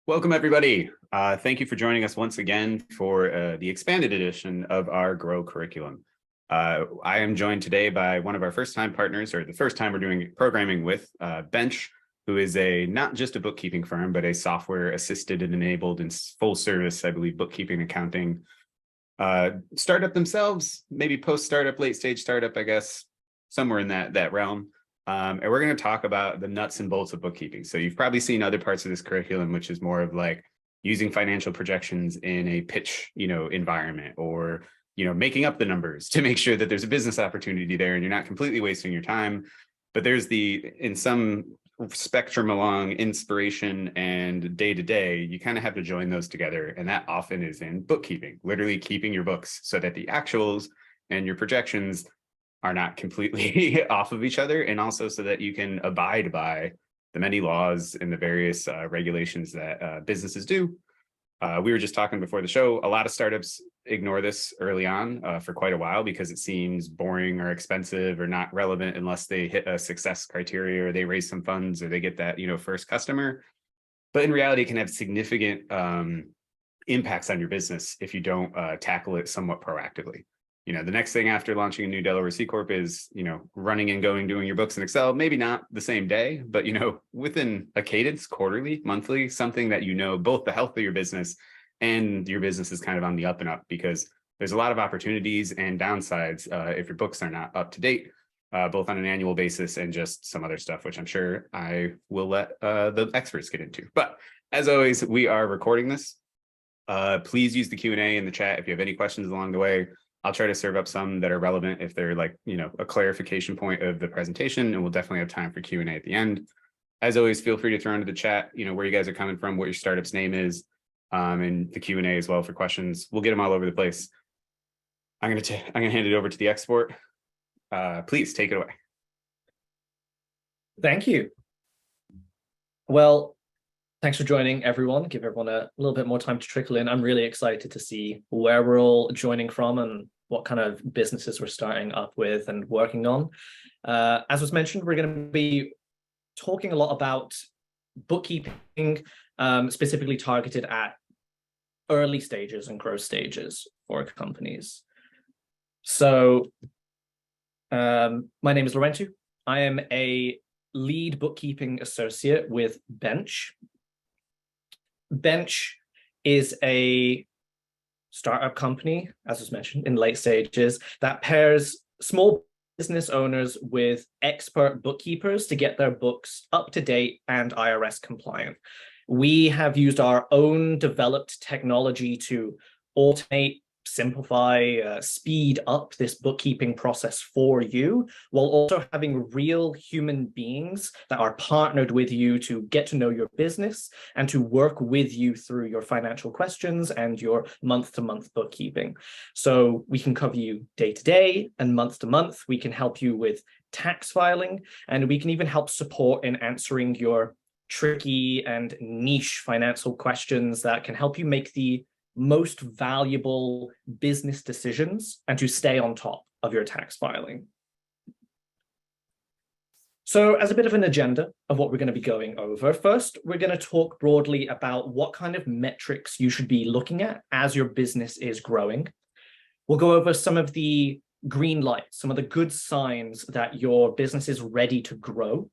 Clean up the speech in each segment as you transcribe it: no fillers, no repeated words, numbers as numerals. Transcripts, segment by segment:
Welcome, everybody. Thank you for joining us once again for the expanded edition of our Grow curriculum. I am joined today by one of our first-time partners, or the first time we're doing programming with, Bench, who is not just a bookkeeping firm, but a software-assisted and enabled and full-service, I believe, bookkeeping, accounting startup themselves, maybe post-startup, late-stage startup, I guess, somewhere in that realm. And we're going to talk about the nuts and bolts of bookkeeping. So you've probably seen other parts of this curriculum, which is more of like using financial projections in a pitch, environment, or, making up the numbers to make sure that there's a business opportunity there and you're not completely wasting your time. But there's in some spectrum along inspiration and day-to-day, you kind of have to join those together. And that often is in bookkeeping, literally keeping your books so that the actuals and your projections are not completely off of each other, and also so that you can abide by the many laws and the various regulations that businesses do. We were just talking before the show, a lot of startups ignore this early on for quite a while because it seems boring or expensive or not relevant unless they hit a success criteria or they raise some funds or they get that first customer. But in reality, it can have significant impacts on your business if you don't tackle it somewhat proactively. The next thing after launching a new Delaware C Corp is, running and doing your books in Excel, maybe not the same day, but, within a cadence, quarterly, monthly, something that, both the health of your business and your business is kind of on the up and up, because there's a lot of opportunities and downsides if your books are not up to date, both on an annual basis and just some other stuff, which I'm sure I will let the experts get into. But as always, we are recording this. Please use the Q&A in the chat if you have any questions along the way. I'll try to serve up some that are relevant if they're like, a clarification point of the presentation, and we'll definitely have time for Q&A at the end. As always, feel free to throw into the chat, where you guys are coming from, what your startup's name is, and the Q&A as well for questions. We'll get them all over the place. I'm going to hand it over to the export. Please take it away. Thank you. Well, thanks for joining, everyone. Give everyone a little bit more time to trickle in. I'm really excited to see where we're all joining from and what kind of businesses we're starting up with and working on. As was mentioned, we're going to be talking a lot about bookkeeping, specifically targeted at early stages and growth stages for companies. So my name is Lorenzo. I am a lead bookkeeping associate with Bench. Bench is a startup company, as was mentioned, in late stages, that pairs small business owners with expert bookkeepers to get their books up to date and IRS compliant. We have used our own developed technology to automate, simplify, speed up this bookkeeping process for you, while also having real human beings that are partnered with you to get to know your business and to work with you through your financial questions and your month-to-month bookkeeping. So we can cover you day-to-day and month-to-month. We can help you with tax filing, and we can even help support in answering your tricky and niche financial questions that can help you make the most valuable business decisions and to stay on top of your tax filing. So as a bit of an agenda of what we're going to be going over, first, we're going to talk broadly about what kind of metrics you should be looking at as your business is growing. We'll go over some of the green lights, some of the good signs that your business is ready to grow.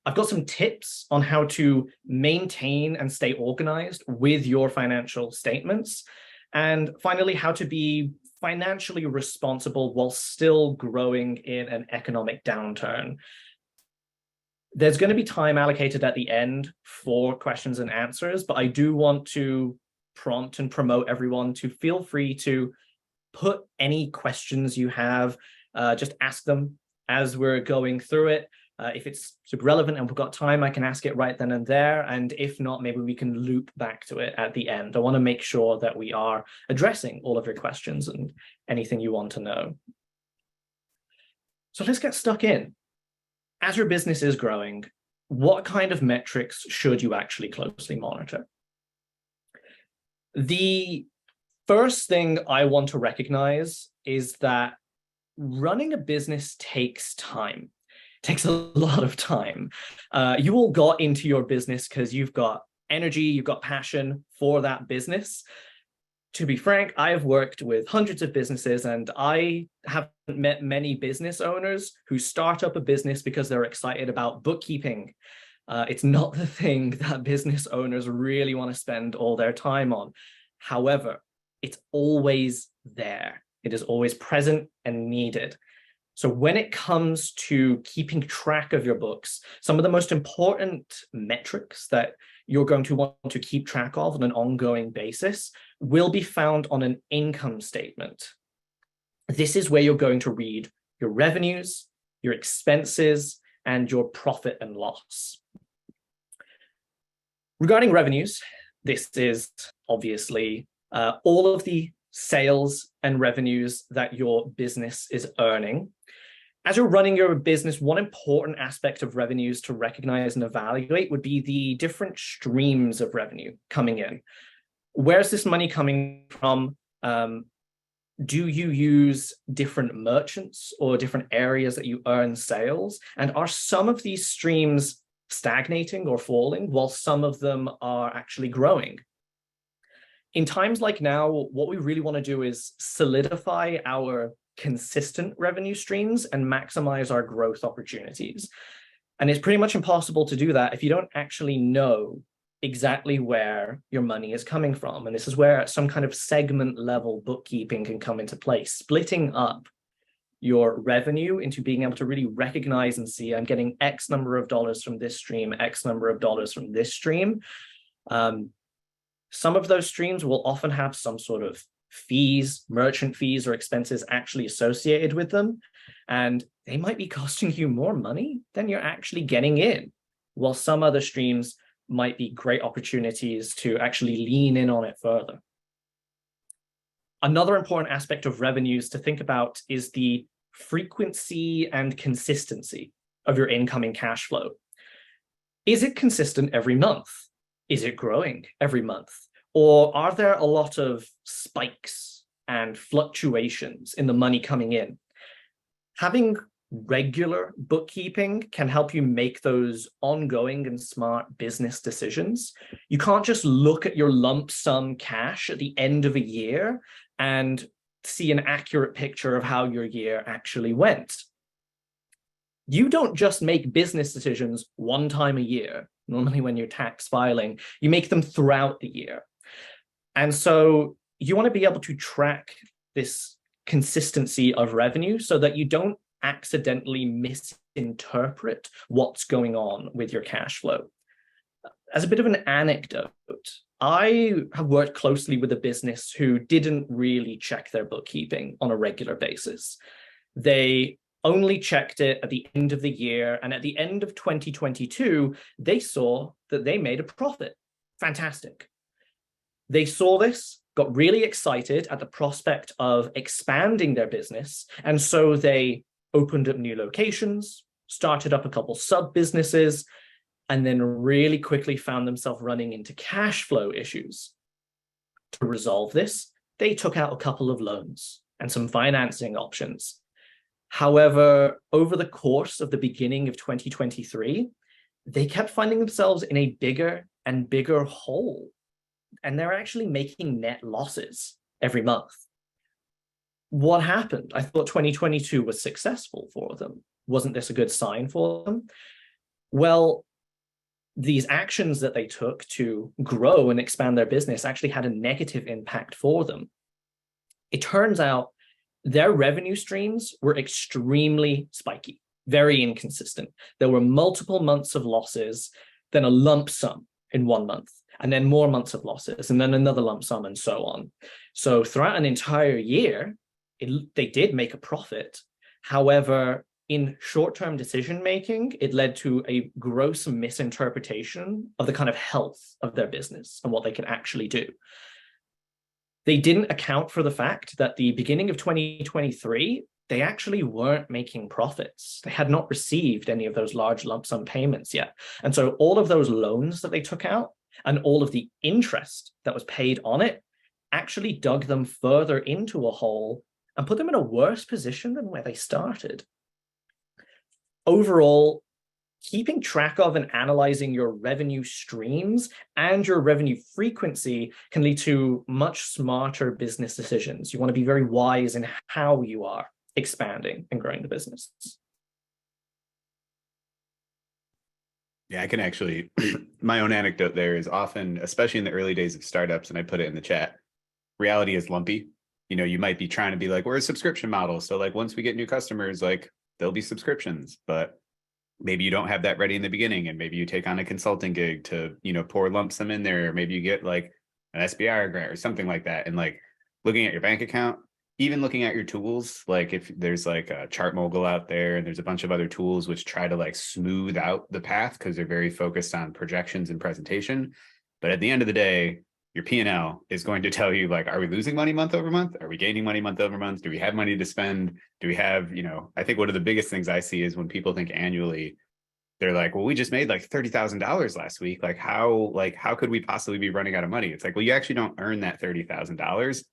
I've got some tips on how to maintain and stay organized with your financial statements. And finally, how to be financially responsible while still growing in an economic downturn. There's going to be time allocated at the end for questions and answers, but I do want to prompt and promote everyone to feel free to put any questions you have, just ask them as we're going through it. If it's super relevant and we've got time, I can ask it right then and there. And if not, maybe we can loop back to it at the end. I want to make sure that we are addressing all of your questions and anything you want to know. So let's get stuck in. As your business is growing, what kind of metrics should you actually closely monitor? The first thing I want to recognize is that running a business takes time. Takes a lot of time. You all got into your business because you've got energy, you've got passion for that business. To be frank, I have worked with hundreds of businesses, and I haven't met many business owners who start up a business because they're excited about bookkeeping. It's not the thing that business owners really want to spend all their time on. However, it's always there. It is always present and needed. So when it comes to keeping track of your books, some of the most important metrics that you're going to want to keep track of on an ongoing basis will be found on an income statement. This is where you're going to read your revenues, your expenses, and your profit and loss. Regarding revenues, this is obviously all of the sales and revenues that your business is earning. As you're running your business, one important aspect of revenues to recognize and evaluate would be the different streams of revenue coming in. Where's this money coming from? Do you use different merchants or different areas that you earn sales? And are some of these streams stagnating or falling while some of them are actually growing? In times like now, what we really want to do is solidify our consistent revenue streams and maximize our growth opportunities. And it's pretty much impossible to do that if you don't actually know exactly where your money is coming from. And this is where some kind of segment level bookkeeping can come into play, splitting up your revenue into being able to really recognize and see, I'm getting X number of dollars from this stream, X number of dollars from this stream. Some of those streams will often have some sort of fees, merchant fees or expenses actually associated with them. And they might be costing you more money than you're actually getting in, while some other streams might be great opportunities to actually lean in on it further. Another important aspect of revenues to think about is the frequency and consistency of your incoming cash flow. Is it consistent every month? Is it growing every month? Or are there a lot of spikes and fluctuations in the money coming in? Having regular bookkeeping can help you make those ongoing and smart business decisions. You can't just look at your lump sum cash at the end of a year and see an accurate picture of how your year actually went. You don't just make business decisions one time a year, normally when you're tax filing, you make them throughout the year. And so you want to be able to track this consistency of revenue so that you don't accidentally misinterpret what's going on with your cash flow. As a bit of an anecdote, I have worked closely with a business who didn't really check their bookkeeping on a regular basis. They only checked it at the end of the year, and at the end of 2022, they saw that they made a profit. Fantastic. They saw this, got really excited at the prospect of expanding their business, and so they opened up new locations, started up a couple sub-businesses, and then really quickly found themselves running into cash flow issues. To resolve this, they took out a couple of loans and some financing options. However, over the course of the beginning of 2023, they kept finding themselves in a bigger and bigger hole, and they're actually making net losses every month. What happened? I thought 2022 was successful for them. Wasn't this a good sign for them? Well, these actions that they took to grow and expand their business actually had a negative impact for them. It turns out their revenue streams were extremely spiky, very inconsistent. There were multiple months of losses, then a lump sum in 1 month, and then more months of losses, and then another lump sum, and so on. So throughout an entire year, they did make a profit. However, in short-term decision-making, it led to a gross misinterpretation of the kind of health of their business and what they could actually do. They didn't account for the fact that the beginning of 2023, they actually weren't making profits. They had not received any of those large lump sum payments yet. And so all of those loans that they took out and all of the interest that was paid on it actually dug them further into a hole and put them in a worse position than where they started. Overall, keeping track of and analyzing your revenue streams and your revenue frequency can lead to much smarter business decisions. You want to be very wise in how you are expanding and growing the business. Yeah, I can actually, my own anecdote there is often, especially in the early days of startups, and I put it in the chat, reality is lumpy. You know, you might be trying to be like, we're a subscription model. So like once we get new customers, like there'll be subscriptions, but maybe you don't have that ready in the beginning. And maybe you take on a consulting gig to, you know, pour lump sum in there. Or maybe you get like an SBR grant or something like that. And like looking at your bank account, even looking at your tools, like if there's like a chart mogul out there and there's a bunch of other tools which try to like smooth out the path because they're very focused on projections and presentation. But at the end of the day, your P&L is going to tell you, like, are we losing money month over month? Are we gaining money month over month? Do we have money to spend? Do we have, you know, I think one of the biggest things I see is when people think annually, they're like, well, we just made like $30,000 last week. Like how could we possibly be running out of money? It's like, well, you actually don't earn that $30,000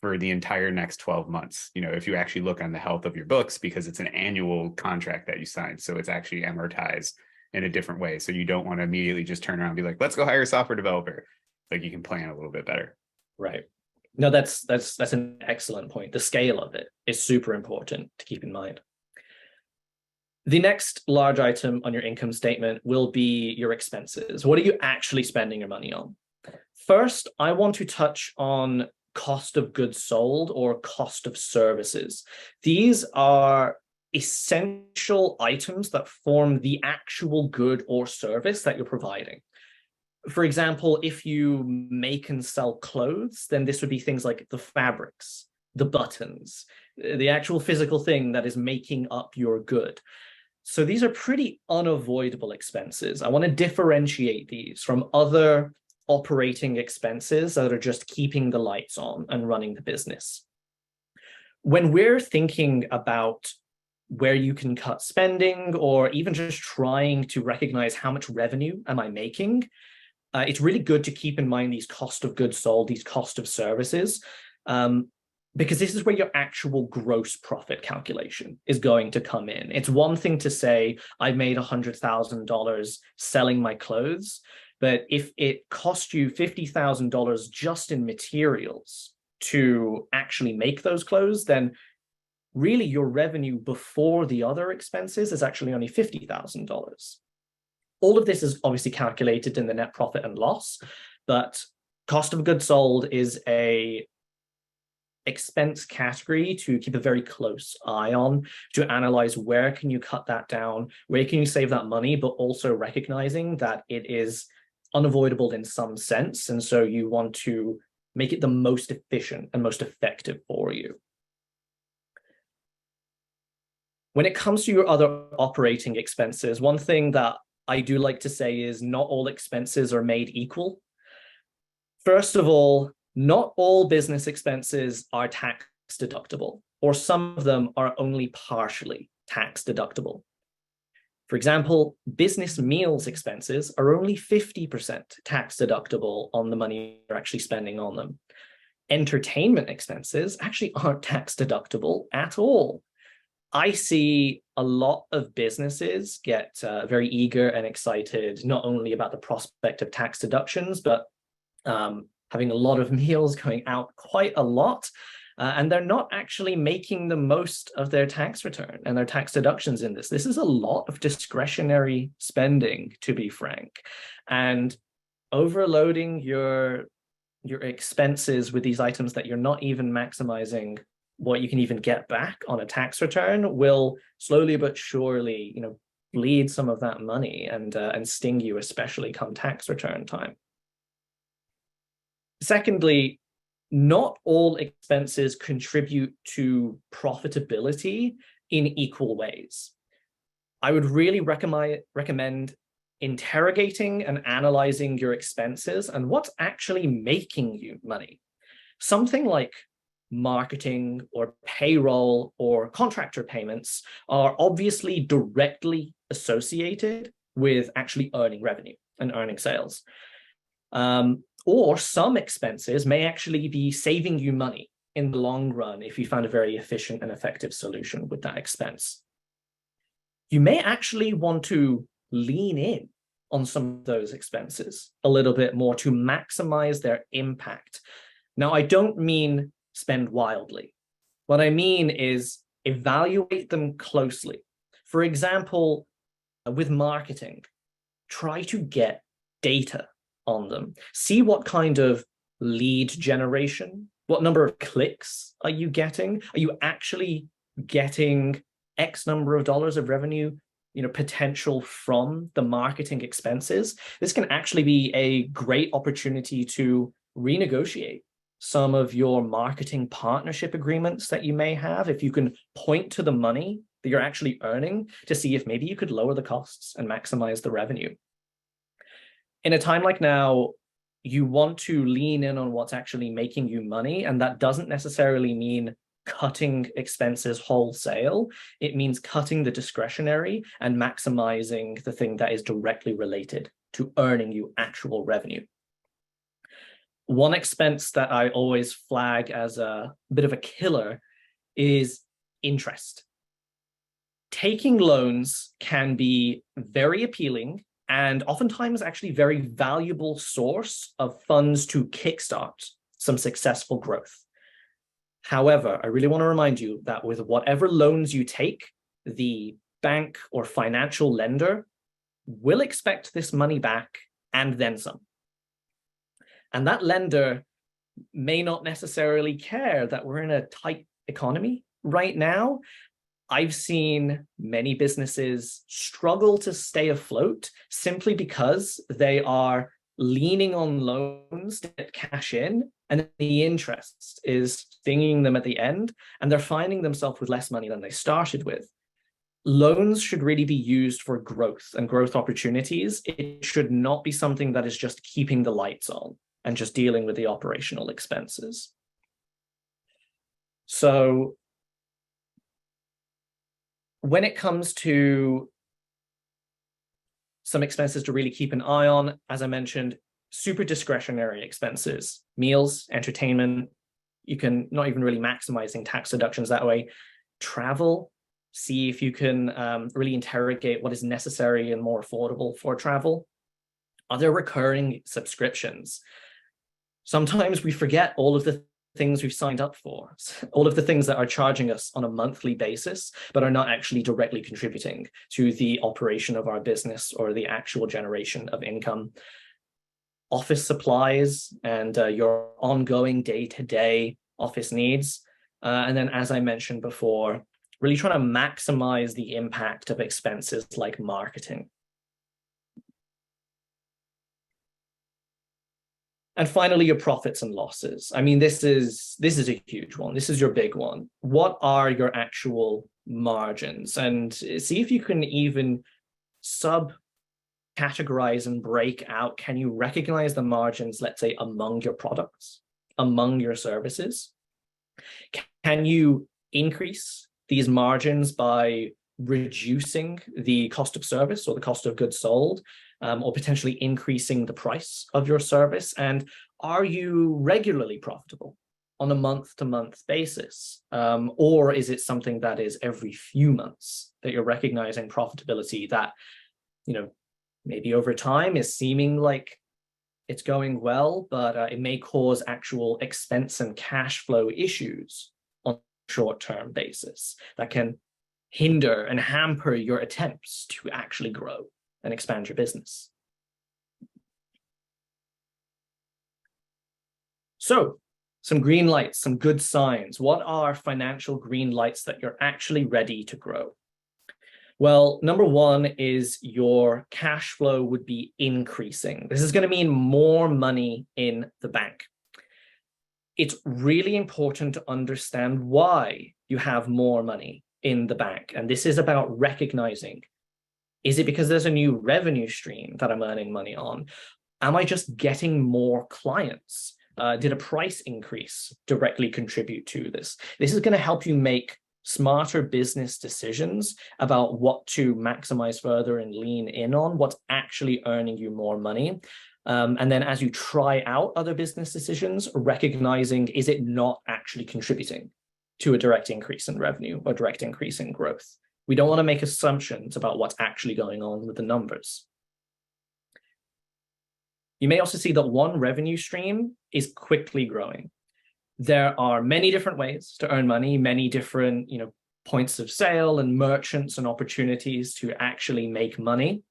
for the entire next 12 months. You know, if you actually look on the health of your books, because it's an annual contract that you signed. So it's actually amortized in a different way. So you don't want to immediately just turn around and be like, let's go hire a software developer. Like you can plan a little bit better. Right. No, that's an excellent point. The scale of it is super important to keep in mind. The next large item on your income statement will be your expenses. What are you actually spending your money on? First, I want to touch on cost of goods sold or cost of services. These are essential items that form the actual good or service that you're providing. For example, if you make and sell clothes, then this would be things like the fabrics, the buttons, the actual physical thing that is making up your good. So these are pretty unavoidable expenses. I want to differentiate these from other operating expenses that are just keeping the lights on and running the business. When we're thinking about where you can cut spending or even just trying to recognize how much revenue am I making, it's really good to keep in mind these cost of goods sold, these cost of services, because this is where your actual gross profit calculation is going to come in. It's one thing to say, I've made $100,000 selling my clothes, but if it cost you $50,000 just in materials to actually make those clothes, then really your revenue before the other expenses is actually only $50,000. All of this is obviously calculated in the net profit and loss, but cost of goods sold is a expense category to keep a very close eye on, to analyze where can you cut that down, where can you save that money, but also recognizing that it is unavoidable in some sense. And so you want to make it the most efficient and most effective for you. When it comes to your other operating expenses, one thing that I do like to say is not all expenses are made equal. First of all, not all business expenses are tax deductible, or some of them are only partially tax deductible. For example, business meals expenses are only 50% tax deductible on the money you're actually spending on them. Entertainment expenses actually aren't tax deductible at all. I see a lot of businesses get very eager and excited, not only about the prospect of tax deductions, but having a lot of meals going out quite a lot. And they're not actually making the most of their tax return and their tax deductions in this. This is a lot of discretionary spending, to be frank. And overloading your expenses with these items that you're not even maximizing what you can even get back on a tax return will slowly but surely, bleed some of that money and sting you, especially come tax return time. Secondly, not all expenses contribute to profitability in equal ways. I would really recommend interrogating and analyzing your expenses and what's actually making you money. Something like marketing or payroll or contractor payments are obviously directly associated with actually earning revenue and earning sales. Or some expenses may actually be saving you money in the long run if you found a very efficient and effective solution with that expense. You may actually want to lean in on some of those expenses a little bit more to maximize their impact. Now, I don't mean spend wildly. What I mean is evaluate them closely. For example, with marketing, try to get data on them. See what kind of lead generation, what number of clicks are you getting? Are you actually getting X number of dollars of revenue, potential from the marketing expenses? This can actually be a great opportunity to renegotiate some of your marketing partnership agreements that you may have, if you can point to the money that you're actually earning to see if maybe you could lower the costs and maximize the revenue. In a time like now, you want to lean in on what's actually making you money, and that doesn't necessarily mean cutting expenses wholesale. It means cutting the discretionary and maximizing the thing that is directly related to earning you actual revenue. One expense that I always flag as a bit of a killer is interest. Taking loans can be very appealing and oftentimes actually very valuable source of funds to kickstart some successful growth. However, I really want to remind you that with whatever loans you take, the bank or financial lender will expect this money back and then some. And that lender may not necessarily care that we're in a tight economy right now. I've seen many businesses struggle to stay afloat simply because they are leaning on loans to get cash in, and the interest is stinging them at the end, and they're finding themselves with less money than they started with. Loans should really be used for growth and growth opportunities. It should not be something that is just keeping the lights on and just dealing with the operational expenses. So when it comes to some expenses to really keep an eye on, as I mentioned, super discretionary expenses, meals, entertainment, you can not even really maximizing tax deductions that way. Travel, see if you can really interrogate what is necessary and more affordable for travel. Are there recurring subscriptions? Sometimes we forget all of the things we've signed up for, all of the things that are charging us on a monthly basis, but are not actually directly contributing to the operation of our business or the actual generation of income. Office supplies and your ongoing day-to-day office needs. And then, as I mentioned before, really trying to maximize the impact of expenses like marketing. And finally, your profits and losses. I mean, this is a huge one. This is your big one. What are your actual margins? And see if you can even categorize and break out. Can you recognize the margins, let's say, among your products, among your services? Can you increase these margins by reducing the cost of service or the cost of goods sold, or potentially increasing the price of your service? And are you regularly profitable on a month-to-month basis? Or is it something that is every few months that you're recognizing profitability that, maybe over time is seeming like it's going well, but it may cause actual expense and cash flow issues on a short-term basis that can hinder and hamper your attempts to actually grow and expand your business. So, some green lights, some good signs. What are financial green lights that you're actually ready to grow? Well, number one is your cash flow would be increasing. This is going to mean more money in the bank. It's really important to understand why you have more money in the bank. And this is about recognizing, is it because there's a new revenue stream that I'm earning money on? Am I just getting more clients? Did a price increase directly contribute to this? This is going to help you make smarter business decisions about what to maximize further and lean in on, what's actually earning you more money. And then as you try out other business decisions, recognizing, is it not actually contributing to a direct increase in revenue or direct increase in growth? We don't want to make assumptions about what's actually going on with the numbers. You may also see that one revenue stream is quickly growing. There are many different ways to earn money, many different, points of sale and merchants and opportunities to actually make money.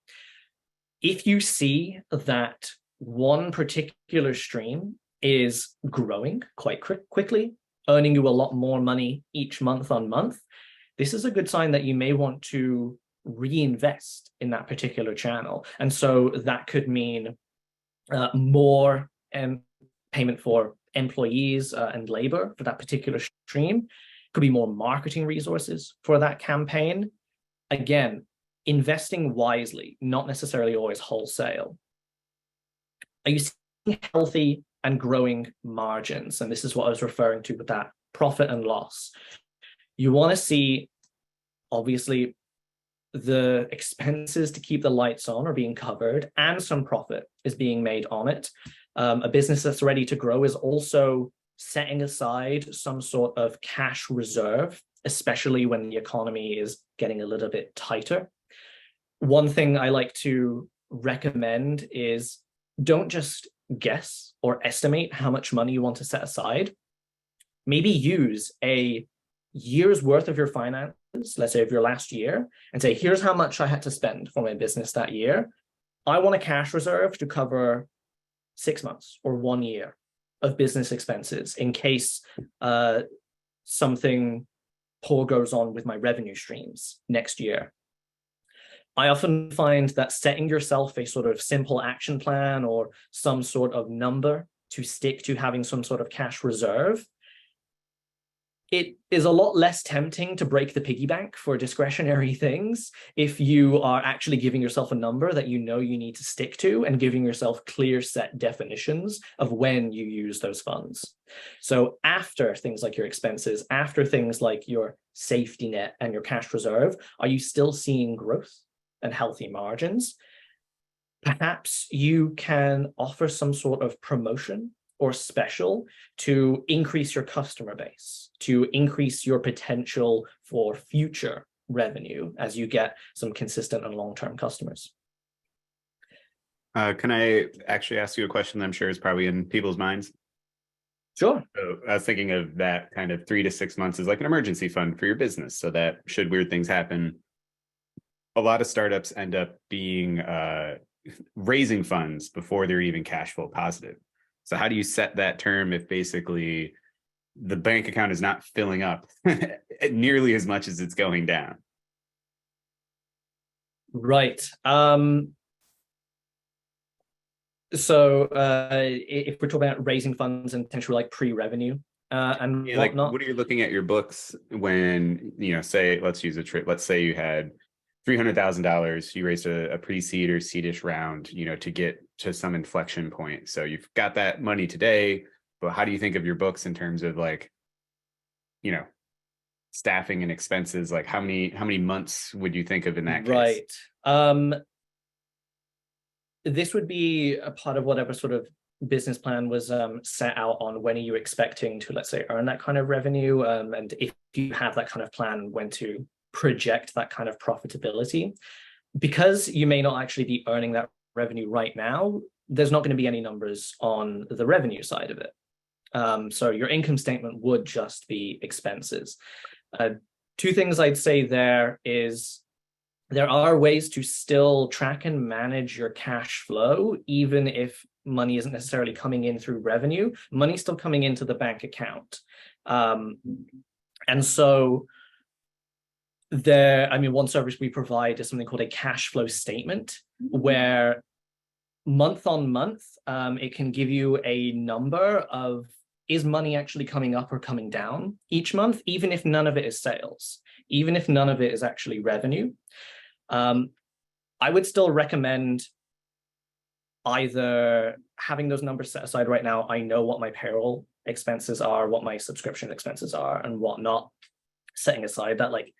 If you see that one particular stream is growing quite quickly, earning you a lot more money each month on month, this is a good sign that you may want to reinvest in that particular channel. And so that could mean more payment for employees and labor for that particular stream. Could be more marketing resources for that campaign. Again, investing wisely, not necessarily always wholesale. Are you seeing healthy and growing margins? And this is what I was referring to with that profit and loss. You want to see, obviously, the expenses to keep the lights on are being covered and some profit is being made on it. A business that's ready to grow is also setting aside some sort of cash reserve, especially when the economy is getting a little bit tighter. One thing I like to recommend is don't just guess or estimate how much money you want to set aside. Maybe use a year's worth of your finances, let's say of your last year, and say, here's how much I had to spend for my business that year. I want a cash reserve to cover 6 months or 1 year of business expenses in case something poor goes on with my revenue streams next year. I often find that setting yourself a sort of simple action plan or some sort of number to stick to having some sort of cash reserve, it is a lot less tempting to break the piggy bank for discretionary things if you are actually giving yourself a number that you know you need to stick to and giving yourself clear set definitions of when you use those funds. So after things like your expenses, after things like your safety net and your cash reserve, are you still seeing growth and healthy margins? Perhaps you can offer some sort of promotion or special to increase your customer base, to increase your potential for future revenue as you get some consistent and long-term customers. Can I actually ask you a question that I'm sure is probably in people's minds? Sure. So I was thinking of that kind of 3 to 6 months as like an emergency fund for your business, so that should weird things happen. A lot of startups end up being raising funds before they're even cash flow positive. So how do you set that term if basically the bank account is not filling up nearly as much as it's going down? Right. So if we're talking about raising funds and potentially like pre-revenue and like whatnot. What are you looking at your books when, say, let's use a trip. Let's say you had $300,000, you raised a pre-seed or seedish round, to get to some inflection point. So you've got that money today, but how do you think of your books in terms of like, staffing and expenses? Like how many months would you think of in that case? Right. This would be a part of whatever sort of business plan was set out on when are you expecting to, let's say, earn that kind of revenue. And if you have that kind of plan, when to project that kind of profitability. Because you may not actually be earning that revenue right now, there's not going to be any numbers on the revenue side of it. So your income statement would just be expenses. Two things I'd say there is there are ways to still track and manage your cash flow, even if money isn't necessarily coming in through revenue. Money's still coming into the bank account. And so one service we provide is something called a cash flow statement, where month on month, it can give you a number of, is money actually coming up or coming down each month, even if none of it is sales, even if none of it is actually revenue. I would still recommend either having those numbers set aside right now. I know what my payroll expenses are, what my subscription expenses are, and whatnot. Setting aside that like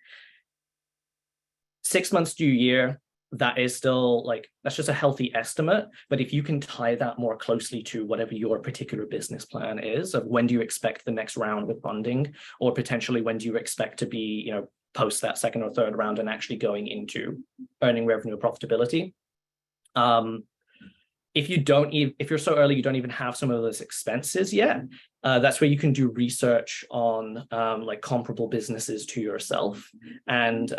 6 months to a year, that is still like, that's just a healthy estimate. But if you can tie that more closely to whatever your particular business plan is, of when do you expect the next round of funding, or potentially when do you expect to be, post that second or third round and actually going into earning revenue or profitability. If you're so early, you don't even have some of those expenses yet, that's where you can do research on like comparable businesses to yourself. And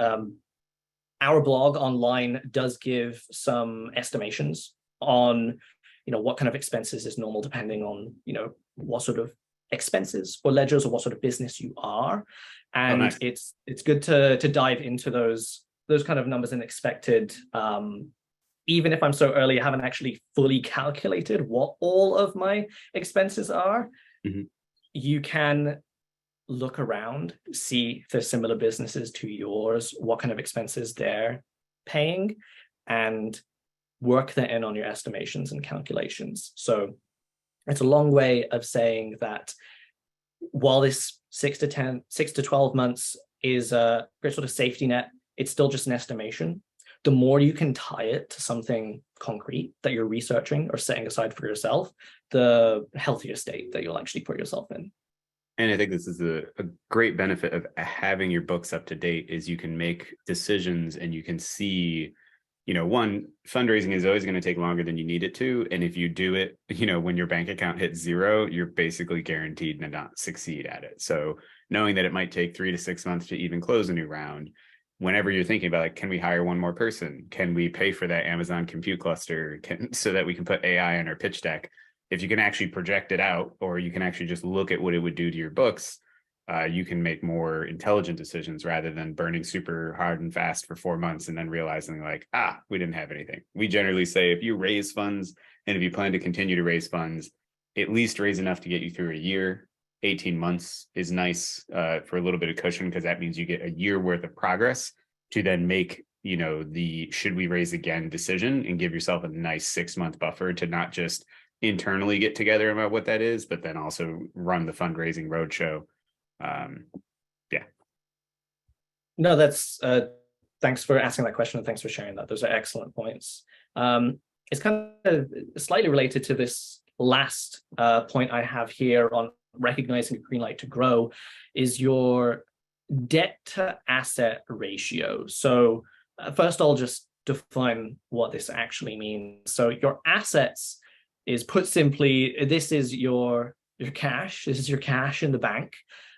our blog online does give some estimations on, what kind of expenses is normal depending on, what sort of expenses or ledgers or what sort of business you are. And nice. it's good to dive into those kind of numbers and expected. Even if I'm so early, I haven't actually fully calculated what all of my expenses are. Mm-hmm. You can look around, see if there's similar businesses to yours, what kind of expenses they're paying, and work that in on your estimations and calculations. So it's a long way of saying that while this 6 to 12 months is a great sort of safety net, it's still just an estimation. The more you can tie it to something concrete that you're researching or setting aside for yourself, the healthier state that you'll actually put yourself in. And I think this is a great benefit of having your books up to date is you can make decisions and you can see, one, fundraising is always going to take longer than you need it to. And if you do it, when your bank account hits zero, you're basically guaranteed to not succeed at it. So knowing that it might take 3 to 6 months to even close a new round, whenever you're thinking about, like, can we hire one more person? Can we pay for that Amazon compute cluster so that we can put AI on our pitch deck? If you can actually project it out, or you can actually just look at what it would do to your books, you can make more intelligent decisions rather than burning super hard and fast for 4 months and then realizing like, we didn't have anything. We generally say if you raise funds and if you plan to continue to raise funds, at least raise enough to get you through a year. 18 months is nice for a little bit of cushion, because that means you get a year worth of progress to then make, the should we raise again decision and give yourself a nice 6-month buffer to not just internally get together about what that is, but then also run the fundraising roadshow. Yeah. No, that's thanks for asking that question and thanks for sharing that. Those are excellent points. It's kind of slightly related to this last point I have here on recognizing a green light to grow, is your debt to asset ratio. So first I'll just define what this actually means. So your assets is, put simply, this is your cash. This is your cash in the bank.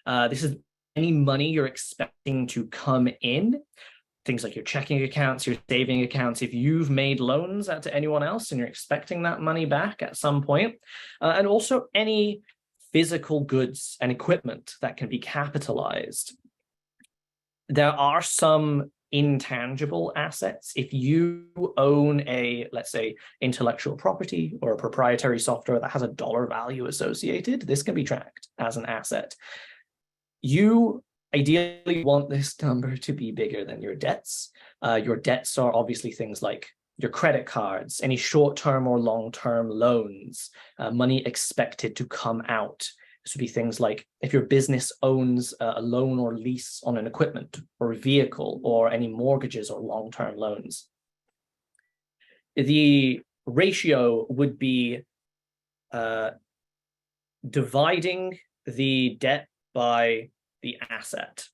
This is any money you're expecting to come in. Things like your checking accounts, your saving accounts, if you've made loans out to anyone else and you're expecting that money back at some point, and also any physical goods and equipment that can be capitalized. There are some intangible assets. If you own a, let's say, intellectual property or a proprietary software that has a dollar value associated, this can be tracked as an asset. You ideally want this number to be bigger than your debts. Your debts are obviously things like your credit cards, any short-term or long-term loans, money expected to come out. This would be things like if your business owns a loan or lease on an equipment or a vehicle, or any mortgages or long-term loans. The ratio would be dividing the debt by the asset.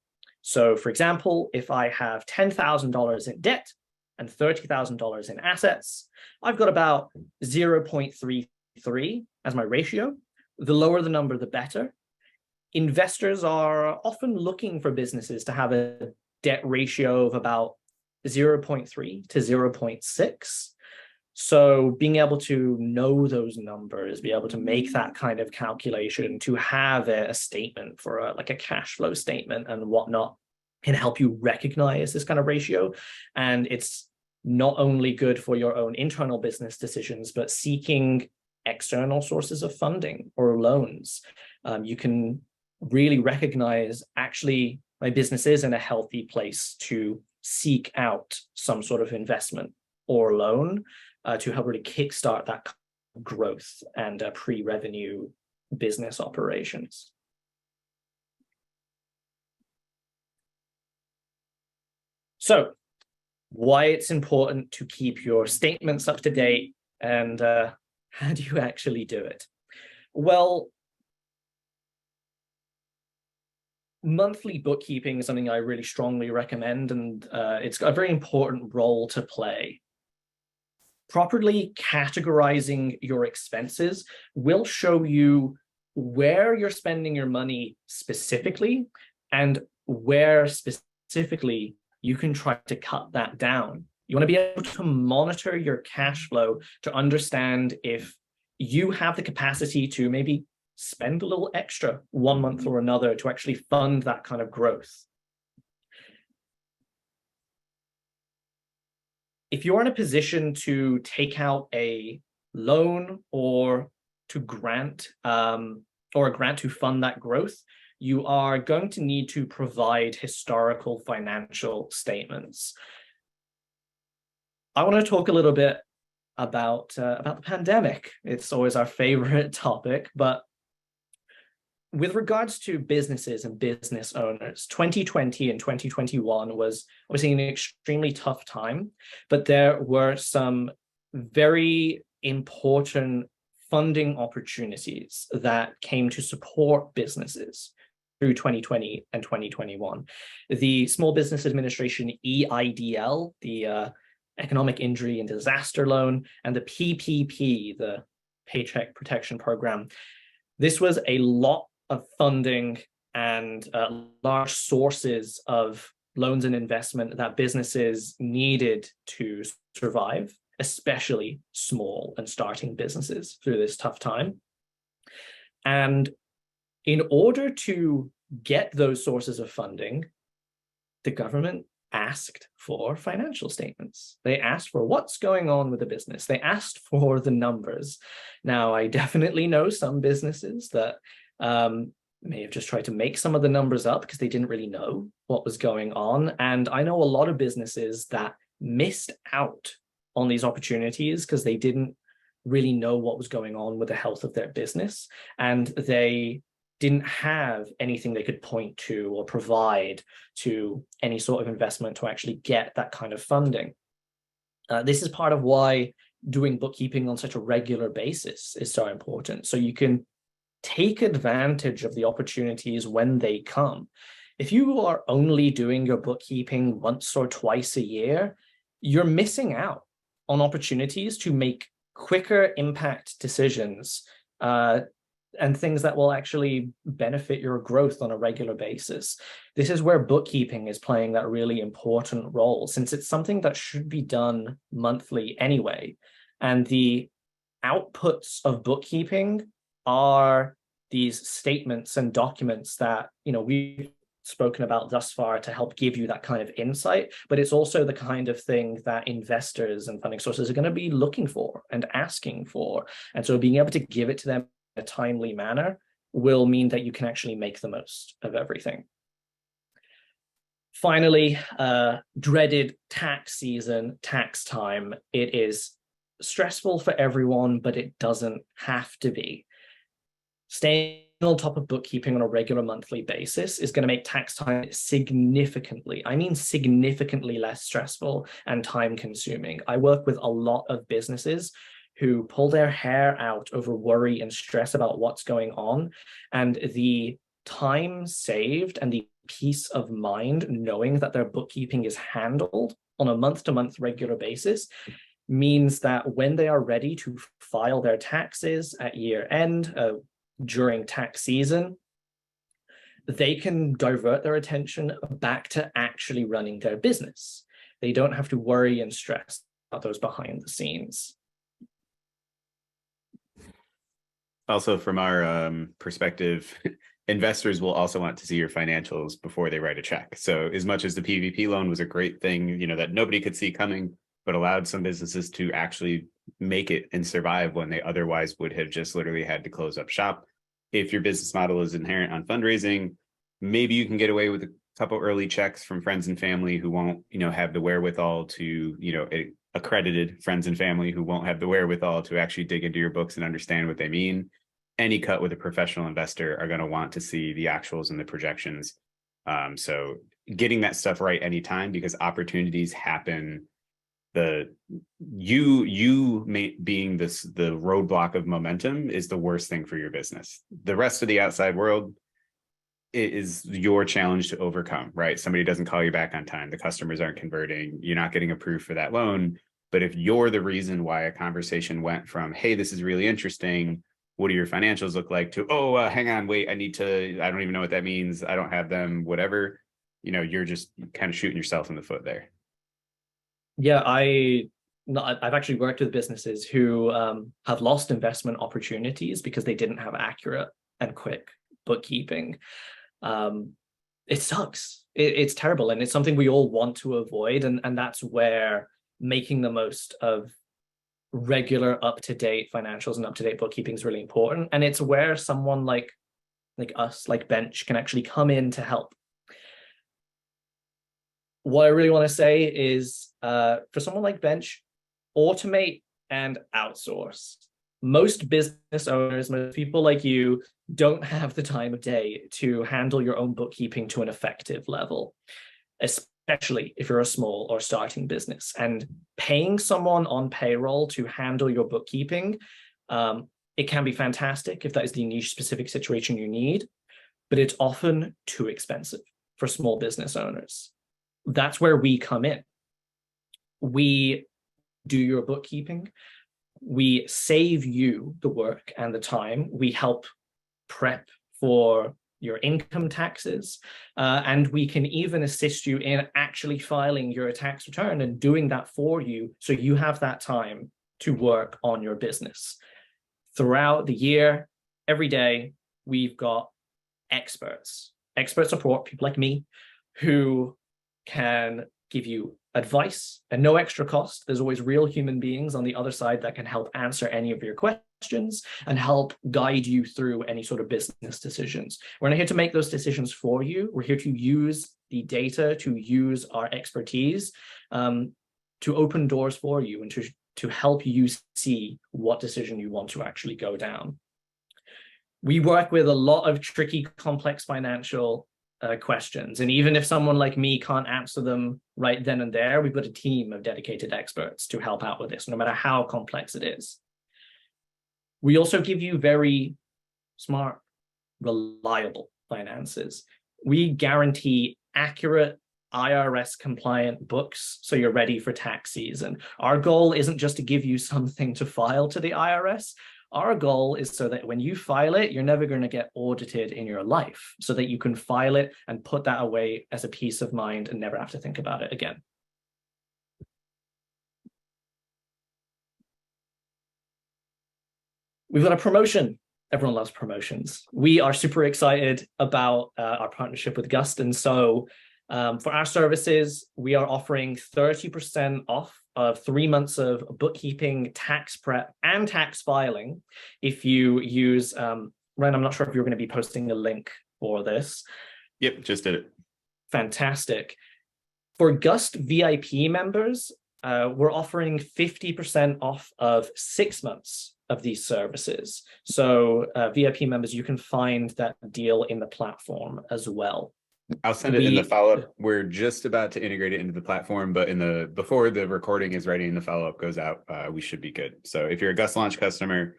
So for example, if I have $10,000 in debt and $30,000 in assets, I've got about 0.33 as my ratio. The lower the number, the better. Investors are often looking for businesses to have a debt ratio of about 0.3 to 0.6. So being able to know those numbers, be able to make that kind of calculation, to have a statement for like a cash flow statement and whatnot, can help you recognize this kind of ratio. And it's not only good for your own internal business decisions, but seeking external sources of funding or loans. You can really recognize, actually, my business is in a healthy place to seek out some sort of investment or loan to help really kickstart that growth and pre-revenue business operations. So why it's important to keep your statements up to date, and how do you actually do it? Well, monthly bookkeeping is something I really strongly recommend, and it's got a very important role to play. Properly categorizing your expenses will show you where you're spending your money specifically and where specifically you can try to cut that down. You want to be able to monitor your cash flow to understand if you have the capacity to maybe spend a little extra one month or another to actually fund that kind of growth. If you're in a position to take out a loan or to grant or a grant to fund that growth, you are going to need to provide historical financial statements. I want to talk a little bit about the pandemic. It's always our favorite topic, but with regards to businesses and business owners, 2020 and 2021 was obviously an extremely tough time, but there were some very important funding opportunities that came to support businesses through 2020 and 2021. The Small Business Administration EIDL, the Economic Injury and Disaster Loan, and the PPP, the Paycheck Protection Program. This was a lot of funding and large sources of loans and investment that businesses needed to survive, especially small and starting businesses through this tough time. And in order to get those sources of funding, the government asked for financial statements. They asked for what's going on with the business. They asked for the numbers. Now, I definitely know some businesses that may have just tried to make some of the numbers up because they didn't really know what was going on. And I know a lot of businesses that missed out on these opportunities because they didn't really know what was going on with the health of their business. And they didn't have anything they could point to or provide to any sort of investment to actually get that kind of funding. This is part of why doing bookkeeping on such a regular basis is so important. So you can take advantage of the opportunities when they come. If you are only doing your bookkeeping once or twice a year, you're missing out on opportunities to make quicker impact decisions and things that will actually benefit your growth on a regular basis. This is where bookkeeping is playing that really important role, since it's something that should be done monthly anyway. And the outputs of bookkeeping are these statements and documents that, we've spoken about thus far to help give you that kind of insight, but it's also the kind of thing that investors and funding sources are going to be looking for and asking for. And so being able to give it to them in a timely manner will mean that you can actually make the most of everything. Finally, dreaded tax season, tax time. It is stressful for everyone, but it doesn't have to be. Staying on top of bookkeeping on a regular monthly basis is going to make tax time significantly less stressful and time consuming. I work with a lot of businesses who pull their hair out over worry and stress about what's going on, and the time saved and the peace of mind knowing that their bookkeeping is handled on a month-to-month regular basis means that when they are ready to file their taxes at year end, during tax season, they can divert their attention back to actually running their business. They don't have to worry and stress about those behind the scenes. Also, from our perspective, investors will also want to see your financials before they write a check. So as much as the PVP loan was a great thing, that nobody could see coming, but allowed some businesses to actually make it and survive when they otherwise would have just literally had to close up shop. If your business model is inherent on fundraising, maybe you can get away with a couple early checks from friends and family who won't, have the wherewithal to, accredited friends and family who won't have the wherewithal to actually dig into your books and understand what they mean. Any cut with a professional investor are going to want to see the actuals and the projections. So getting that stuff right anytime, because opportunities happen. You being the roadblock of momentum is the worst thing for your business. The rest of the outside world, is your challenge to overcome, right? Somebody doesn't call you back on time, the customers aren't converting, you're not getting approved for that loan. But if you're the reason why a conversation went from, hey, this is really interesting, what do your financials look like, to, oh, hang on, wait, I don't even know what that means, I don't have them, whatever, you're just kind of shooting yourself in the foot there. Yeah, I've actually worked with businesses who have lost investment opportunities because they didn't have accurate and quick bookkeeping. It sucks. It's terrible, and it's something we all want to avoid. And that's where making the most of regular, up-to-date financials and up-to-date bookkeeping is really important. And it's where someone like us, like Bench, can actually come in to help. What I really want to say is, for someone like Bench, automate and outsource. Most business owners, most people like you, don't have the time of day to handle your own bookkeeping to an effective level, especially if you're a small or starting business. And paying someone on payroll to handle your bookkeeping, it can be fantastic if that is the niche specific situation you need, but it's often too expensive for small business owners. That's where we come in. We do your bookkeeping. We save you the work and the time. We help prep for your income taxes. And we can even assist you in actually filing your tax return and doing that for you, so you have that time to work on your business. Throughout the year, every day, we've got expert support, people like me, who can give you advice at no extra cost. There's always real human beings on the other side that can help answer any of your questions and help guide you through any sort of business decisions. We're not here to make those decisions for you. We're here to use the data, to use our expertise, to open doors for you and to help you see what decision you want to actually go down. We work with a lot of tricky, complex financial questions. And even if someone like me can't answer them right then and there, we've got a team of dedicated experts to help out with this, no matter how complex it is. We also give you very smart, reliable finances. We guarantee accurate IRS compliant books so you're ready for tax season. Our goal isn't just to give you something to file to the IRS. Our goal is so that when you file it, you're never going to get audited in your life, so that you can file it and put that away as a peace of mind and never have to think about it again. We've got a promotion. Everyone loves promotions. We are super excited about our partnership with Gust. And so for our services, we are offering 30% off of 3 months of bookkeeping, tax prep, and tax filing if you use, Ryan, I'm not sure if you're going to be posting a link for this. Yep, just did it. Fantastic. For Gust VIP members, we're offering 50% off of 6 months of these services. So VIP members, you can find that deal in the platform as well. I'll send it in the follow-up. We're just about to integrate it into the platform, but before the recording is ready and the follow-up goes out, we should be good. So if you're a Gust Launch customer,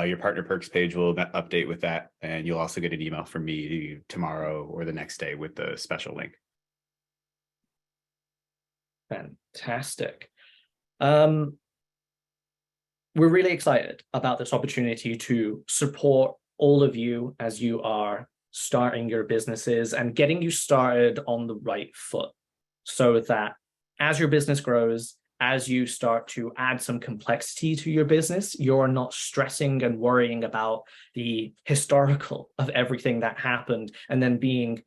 your partner perks page will update with that, and you'll also get an email from me tomorrow or the next day with the special link. Fantastic. We're really excited about this opportunity to support all of you as you are starting your businesses and getting you started on the right foot, so that as your business grows, as you start to add some complexity to your business, you're not stressing and worrying about the historical of everything that happened and then being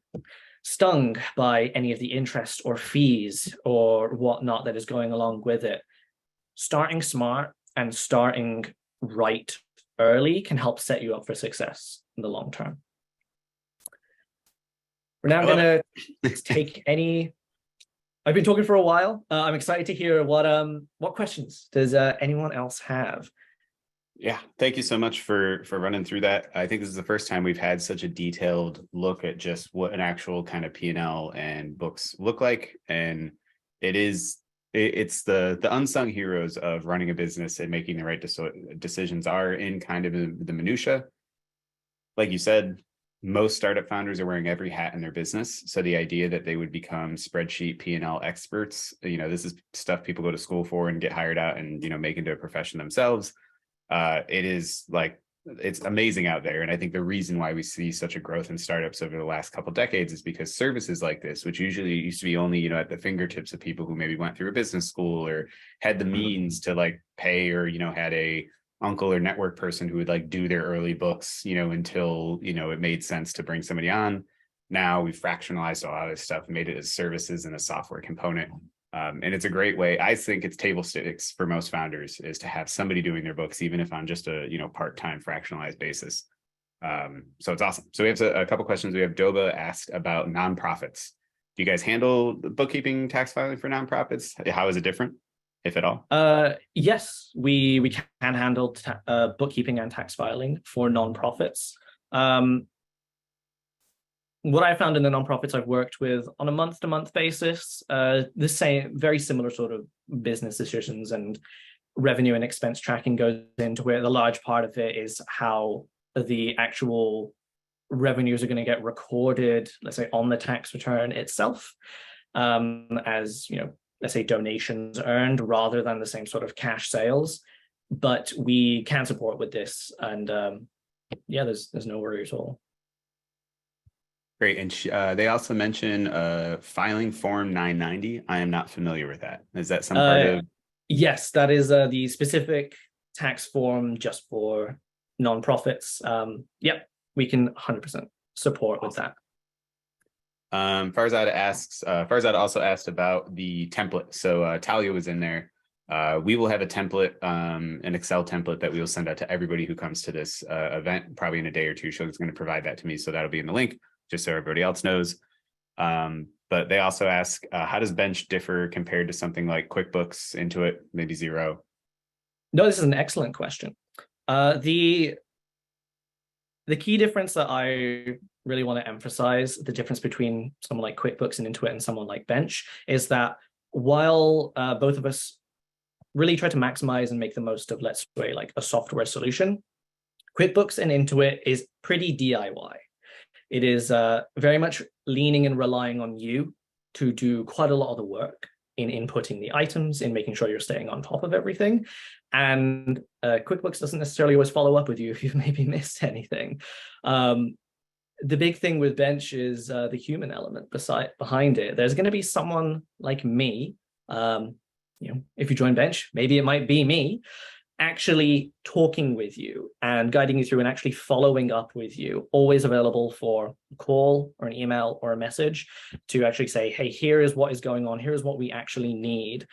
stung by any of the interest or fees or whatnot that is going along with it. Starting smart and starting right early can help set you up for success in the long term. We're now going to take any. I've been talking for a while. I'm excited to hear what questions does anyone else have? Yeah, thank you so much for running through that. I think this is the first time we've had such a detailed look at just what an actual kind of P&L and books look like, and it's the unsung heroes of running a business and making the right decisions are in kind of the minutia. Like you said, most startup founders are wearing every hat in their business. So the idea that they would become spreadsheet P&L experts, this is stuff people go to school for and get hired out and, make into a profession themselves. It is like, it's amazing out there. And I think the reason why we see such a growth in startups over the last couple of decades is because services like this, which usually used to be only, at the fingertips of people who maybe went through a business school or had the means to like pay, or, had a uncle or network person who would like do their early books, until, it made sense to bring somebody on. Now we've fractionalized a lot of this stuff, made it as services and a software component. And it's a great way. I think it's table stakes for most founders is to have somebody doing their books, even if on just a, part-time fractionalized basis. So it's awesome. So we have a couple questions. We have Doba asked about nonprofits. Do you guys handle the bookkeeping tax filing for nonprofits? How is it different, if at all? Yes, we can handle bookkeeping and tax filing for nonprofits. What I found in the nonprofits I've worked with on a month-to-month basis, the same, very similar sort of business decisions and revenue and expense tracking goes into it. The large part of it is how the actual revenues are going to get recorded, let's say, on the tax return itself, as let's say donations earned rather than the same sort of cash sales. But we can support with this, and there's no worry at all. Great. And they also mention filing form 990. I am not familiar with that. Is that some part of? Yes, that is the specific tax form just for nonprofits. Yep, we can 100% support with that. Farzad also asked about the template. So Talia was in there. We will have a template, an Excel template that we will send out to everybody who comes to this event, probably in a day or two. She's going to provide that to me. So that'll be in the link, just so everybody else knows. But they also ask, how does Bench differ compared to something like QuickBooks, Intuit, maybe Xero? No, this is an excellent question. The key difference that I really want to emphasize, the difference between someone like QuickBooks and Intuit and someone like Bench, is that while both of us really try to maximize and make the most of, let's say, like a software solution, QuickBooks and Intuit is pretty DIY. It is very much leaning and relying on you to do quite a lot of the work in inputting the items, in making sure you're staying on top of everything. And QuickBooks doesn't necessarily always follow up with you if you've maybe missed anything. The big thing with Bench is the human element behind it. There's going to be someone like me, if you join Bench, maybe it might be me, actually talking with you and guiding you through and actually following up with you, always available for a call or an email or a message to actually say, hey, here is what is going on. Here's what we actually need.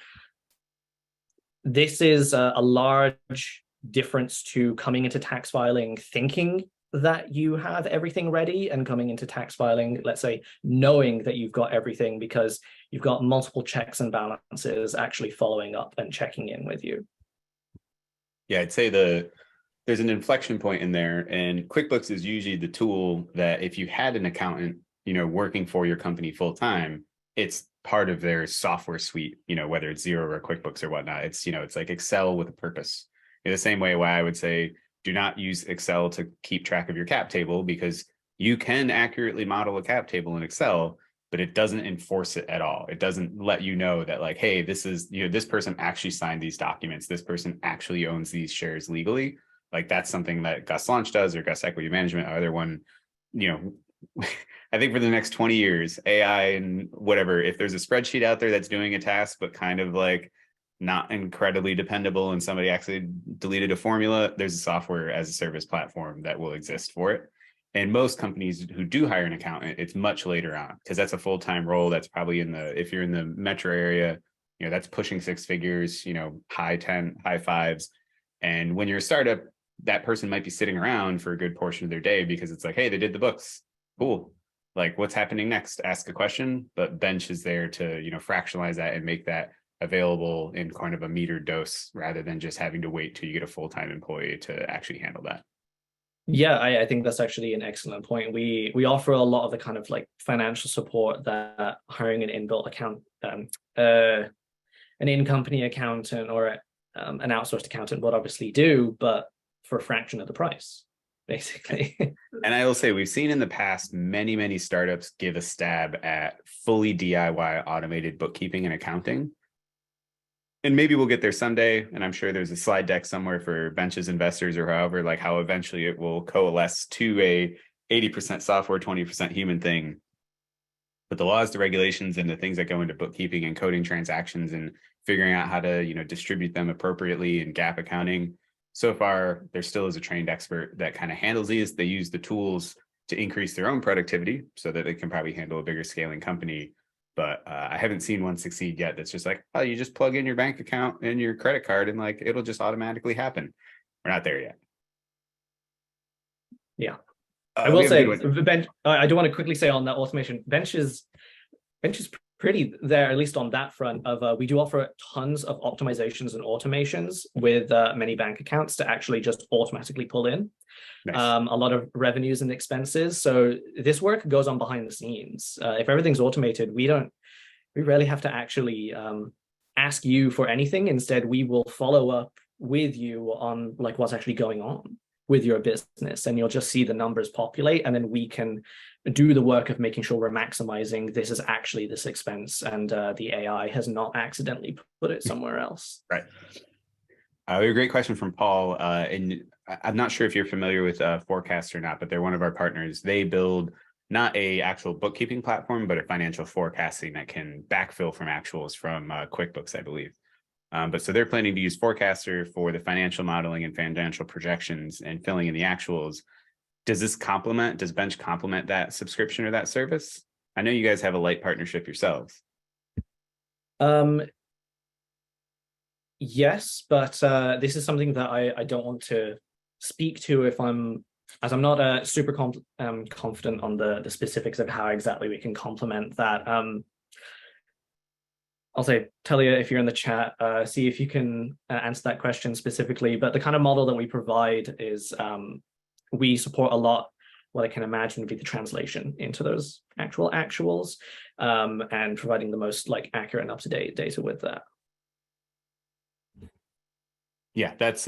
This is a large difference to coming into tax filing thinking that you have everything ready and coming into tax filing, let's say, knowing that you've got everything because you've got multiple checks and balances actually following up and checking in with you. Yeah, I'd say there's an inflection point in there, and QuickBooks is usually the tool that if you had an accountant, working for your company full time, it's part of their software suite, whether it's Xero or QuickBooks or whatnot. It's, it's like Excel with a purpose. In the same way why I would say, do not use Excel to keep track of your cap table, because you can accurately model a cap table in Excel, but it doesn't enforce it at all. It doesn't let you know that like, hey, this is, this person actually signed these documents. This person actually owns these shares legally. Like that's something that Gus Launch does, or Gus Equity Management, either one, I think for the next 20 years, AI and whatever, if there's a spreadsheet out there that's doing a task, but kind of like not incredibly dependable and somebody actually deleted a formula, there's a software as a service platform that will exist for it. And most companies who do hire an accountant, it's much later on, because that's a full-time role. That's probably if you're in the metro area, that's pushing six figures, high 10, high fives. And when you're a startup, that person might be sitting around for a good portion of their day because it's like, hey, they did the books. Cool. Like, what's happening next? Ask a question. But Bench is there to, fractionalize that and make that available in kind of a metered dose rather than just having to wait till you get a full-time employee to actually handle that. Yeah, I think that's actually an excellent point. We offer a lot of the kind of like financial support that hiring an inbuilt account, an in-company accountant or an outsourced accountant would obviously do, but for a fraction of the price. basically. And I will say we've seen in the past many startups give a stab at fully DIY automated bookkeeping and accounting. And maybe we'll get there someday. And I'm sure there's a slide deck somewhere for Bench's investors or however, like how eventually it will coalesce to a 80% software, 20% human thing. But the laws, the regulations, and the things that go into bookkeeping and coding transactions and figuring out how to, distribute them appropriately in GAAP accounting. So far, there still is a trained expert that kind of handles these. They use the tools to increase their own productivity so that they can probably handle a bigger scaling company. But I haven't seen one succeed yet. That's just like, oh, you just plug in your bank account and your credit card and like it'll just automatically happen. We're not there yet. Yeah. I will say, Bench, I do want to quickly say on that automation, Bench is pretty there, at least on that front of we do offer tons of optimizations and automations with many bank accounts to actually just automatically pull in Nice. A lot of revenues and expenses. So this work goes on behind the scenes. If everything's automated, we rarely have to actually ask you for anything. Instead, we will follow up with you on like what's actually going on with your business, and you'll just see the numbers populate, and then we can do the work of making sure we're maximizing this is actually this expense, and the AI has not accidentally put it somewhere else. Right. We have a great question from Paul, and I'm not sure if you're familiar with Forecast or not, but they're one of our partners. They build not a actual bookkeeping platform, but a financial forecasting that can backfill from actuals from QuickBooks, I believe. But so they're planning to use Forecaster for the financial modeling and financial projections and filling in the actuals. Does Bench complement that subscription or that service? I know you guys have a light partnership yourselves. Yes, but this is something that I don't want to speak to as I'm not super confident on the specifics of how exactly we can complement that. I'll say, Talia, if you're in the chat, see if you can answer that question specifically. But the kind of model that we provide is we support a lot what I can imagine would be the translation into those actuals and providing the most like accurate and up-to-date data with that. Yeah, that's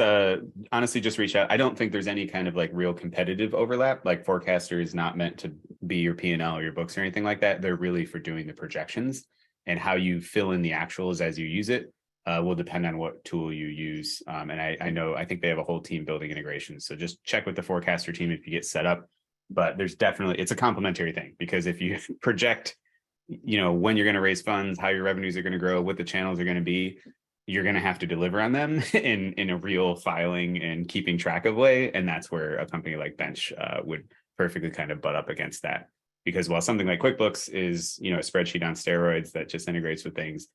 honestly just reach out. I don't think there's any kind of like real competitive overlap. Like Forecaster is not meant to be your P&L or your books or anything like that. They're really for doing the projections, and how you fill in the actuals as you use it will depend on what tool you use. And I think they have a whole team building integrations. So just check with the Forecaster team if you get set up. But there's definitely, it's a complementary thing, because if you project, when you're going to raise funds, how your revenues are going to grow, what the channels are going to be, you're going to have to deliver on them in a real filing and keeping track of way. And that's where a company like Bench would perfectly kind of butt up against that. Because while something like QuickBooks is, a spreadsheet on steroids that just integrates with things,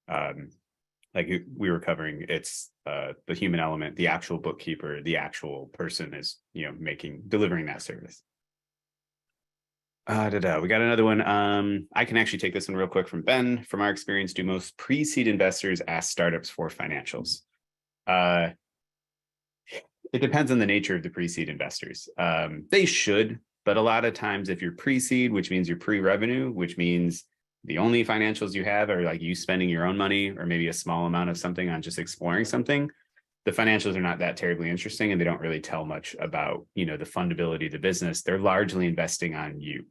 like we were covering, it's the human element, the actual bookkeeper, the actual person is, delivering that service. We got another one. I can actually take this one real quick from Ben. From our experience, do most pre-seed investors ask startups for financials? It depends on the nature of the pre-seed investors. They should, but a lot of times if you're pre-seed, which means you're pre-revenue, which means the only financials you have are like you spending your own money or maybe a small amount of something on just exploring something, the financials are not that terribly interesting, and they don't really tell much about, the fundability of the business. They're largely investing on you.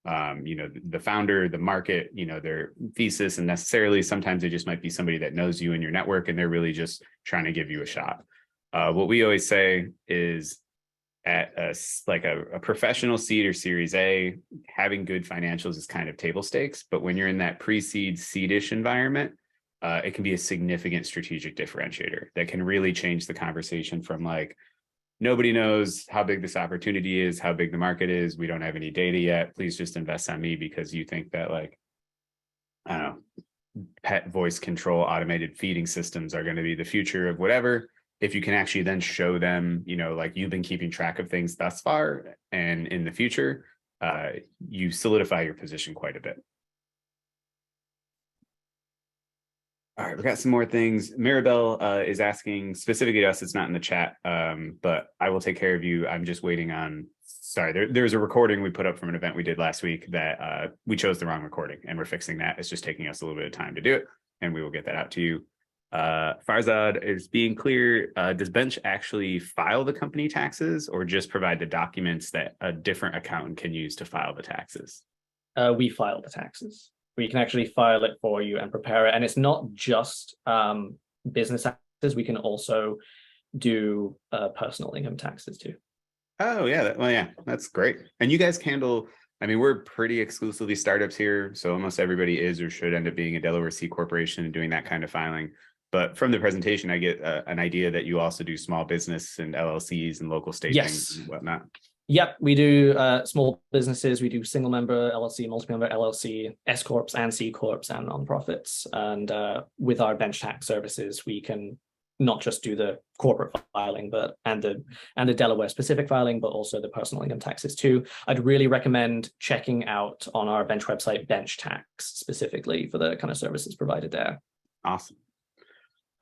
The founder, the market, their thesis, and necessarily sometimes it just might be somebody that knows you in your network, and they're really just trying to give you a shot. What we always say is at a professional seed or series A, having good financials is kind of table stakes, but when you're in that pre-seed seedish environment, it can be a significant strategic differentiator that can really change the conversation from like, nobody knows how big this opportunity is, how big the market is. We don't have any data yet. Please just invest on me because you think that like, I don't know, pet voice control automated feeding systems are going to be the future of whatever. If you can actually then show them, like you've been keeping track of things thus far and in the future, you solidify your position quite a bit. All right, we got some more things. Maribel is asking specifically to us, it's not in the chat, but I will take care of you. I'm just waiting on, sorry, there's a recording we put up from an event we did last week that we chose the wrong recording, and we're fixing that. It's just taking us a little bit of time to do it, and we will get that out to you. Farzad is being clear. Does Bench actually file the company taxes or just provide the documents that a different accountant can use to file the taxes? We file the taxes. We can actually file it for you and prepare it. And it's not just business taxes. We can also do personal income taxes too. Oh yeah, well yeah, that's great. And you guys handle, I mean, we're pretty exclusively startups here, so almost everybody is or should end up being a Delaware C corporation and doing that kind of filing. But from the presentation, I get an idea that you also do small business and LLCs and local state things and whatnot. Yep, we do small businesses. We do single member LLC, multi-member LLC, S corps and C corps and nonprofits. And with our bench tax services, we can not just do the corporate filing, but and the Delaware specific filing, but also the personal income taxes too. I'd really recommend checking out on our bench website bench tax specifically for the kind of services provided there. Awesome.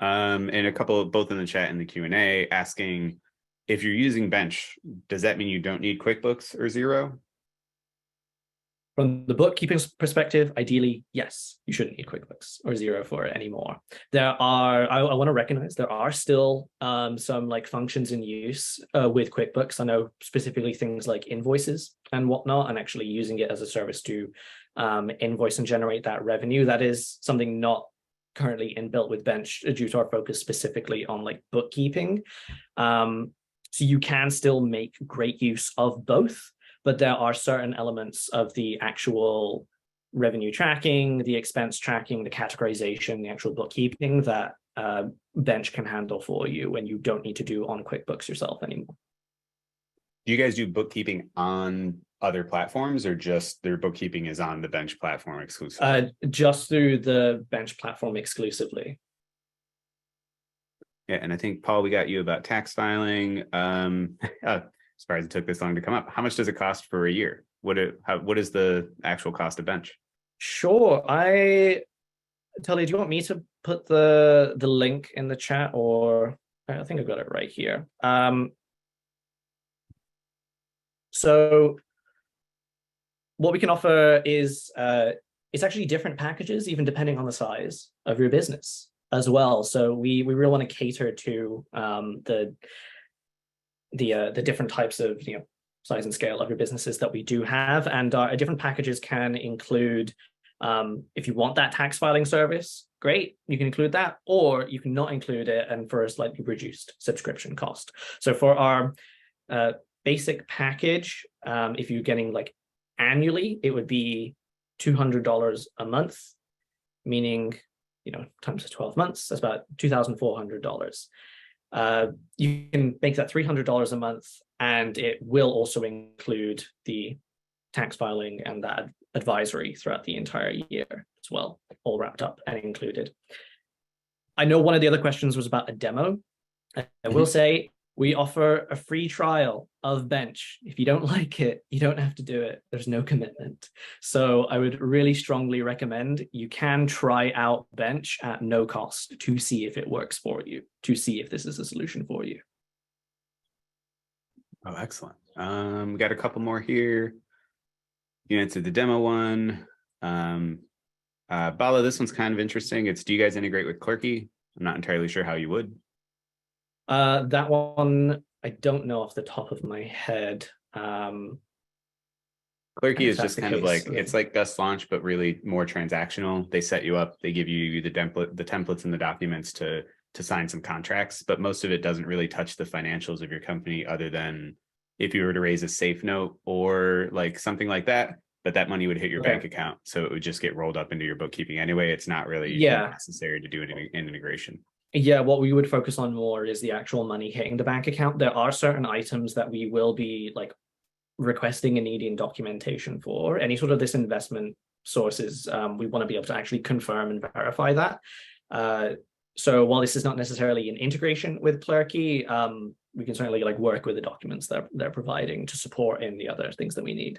And a couple, both in the chat and the Q&A, asking if you're using Bench, does that mean you don't need QuickBooks or Xero? From the bookkeeping perspective, ideally, yes, you shouldn't need QuickBooks or Xero for it anymore. There are, I want to recognize there are still some like functions in use with QuickBooks. I know specifically things like invoices and whatnot, and actually using it as a service to invoice and generate that revenue. That is something not currently inbuilt with Bench due to our focus specifically on like bookkeeping. So you can still make great use of both, but there are certain elements of the actual revenue tracking, the expense tracking, the categorization, the actual bookkeeping that Bench can handle for you when you don't need to do on QuickBooks yourself anymore. Do you guys do bookkeeping on other platforms or just their bookkeeping is on the Bench platform exclusively? Just through the Bench platform exclusively. Yeah, and I think, Paul, we got you about tax filing. Surprised it took this long to come up. How much does it cost for a year? What is the actual cost of Bench? Sure. Tully, do you want me to put the link in the chat, or I think I've got it right here. So what we can offer is it's actually different packages, even depending on the size of your business as well. So we really want to cater to the different types of size and scale of your businesses that we do have, and our different packages can include if you want that tax filing service, great, you can include that, or you can not include it and for a slightly reduced subscription cost. So for our basic package, if you're getting like annually, it would be $200 a month, meaning times 12 months, that's about $2,400. You can make that $300 a month, and it will also include the tax filing and that advisory throughout the entire year as well, all wrapped up and included. I know one of the other questions was about a demo. I will say we offer a free trial of Bench. If you don't like it, you don't have to do it. There's no commitment. So I would really strongly recommend you can try out Bench at no cost to see if it works for you, to see if this is a solution for you. Oh, excellent. We got a couple more here. You answered the demo one. Bala, this one's kind of interesting. It's, do you guys integrate with Clerky? I'm not entirely sure how you would. That one, I don't know off the top of my head. Clerky is just kind of like, it's like Gus Launch, but really more transactional. They set you up, they give you the templates and the documents to sign some contracts, but most of it doesn't really touch the financials of your company other than if you were to raise a safe note or like something like that, but that money would hit your bank account. So it would just get rolled up into your bookkeeping anyway. It's not really necessary to do an integration. Yeah, what we would focus on more is the actual money hitting the bank account. There are certain items that we will be like requesting and needing documentation for. Any sort of this investment sources, we want to be able to actually confirm and verify that. So while this is not necessarily an integration with Clerky, we can certainly like work with the documents that they're providing to support in the other things that we need.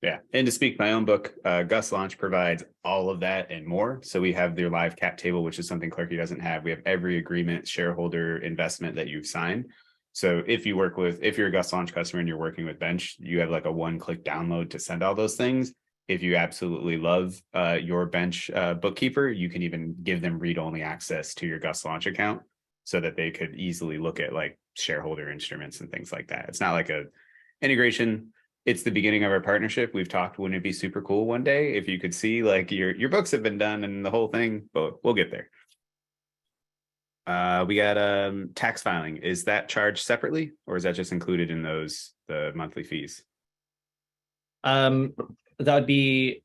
Yeah, and to speak my own book, Gus Launch provides all of that and more. So we have their live cap table, which is something Clerky doesn't have. We have every agreement, shareholder, investment that you've signed. So if you're a Gus Launch customer and you're working with Bench, you have like a one-click download to send all those things. If you absolutely love your bench bookkeeper, you can even give them read-only access to your Gus Launch account so that they could easily look at like shareholder instruments and things like that. It's not like a integration. It's the beginning of our partnership. We've talked, wouldn't it be super cool one day if you could see like your books have been done and the whole thing, but we'll get there. We got tax filing. Is that charged separately, or is that just included in the monthly fees? That would be